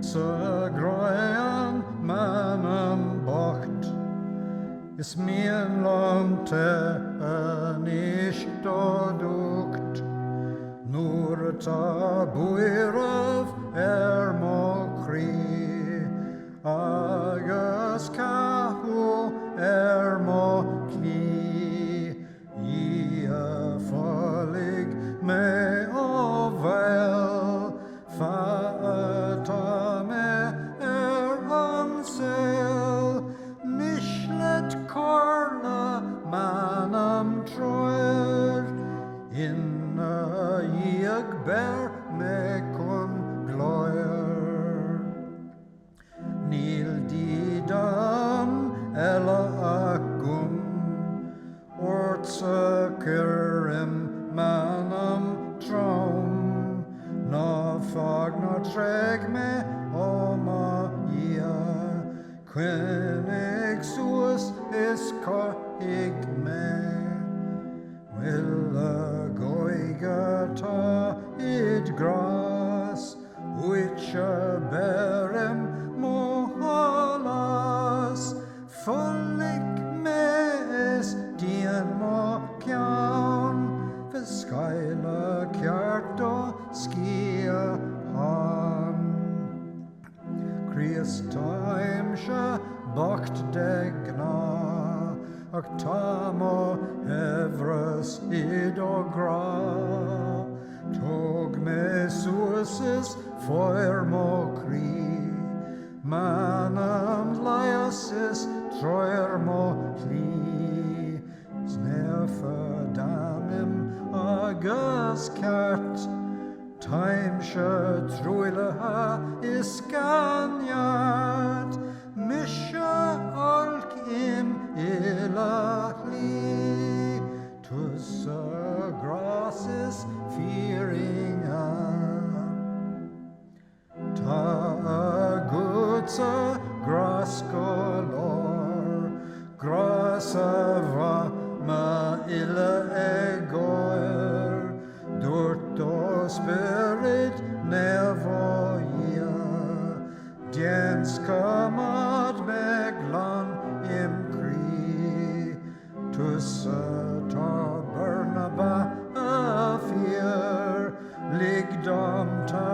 Sa groen mannen bocht, is mien lang te nicht dukt, nur ta buirav mo kri, agus kahu mo kni, ia falig me ovel, fata me ansel, nishlet korla manam troer, in iag ber me kun gloer. Nil didam ella akum, ortsakerim manam traum, na fag na treg me oma ia, quen exus is coig me, willa goiga ta id gras, which berem mohalas, fullig mes dien mo kjan, Veskaila kjarto skia han. Kriestaimsha bocht degna, Octamo evras idogra, Tog me suasis foer mo kri, Manam laiasis troer mo pli, Snefa damim agus kart, Timesha truilaha iskanyat, Misha olk im ilachli, Tussa grasses fearinga, Ta gutsa gras color, Grasava ma illa egoer, Durto spirit nevoia, Diens kamad meglan imkri, Tussa tar Bernaba afir, Ligdam ta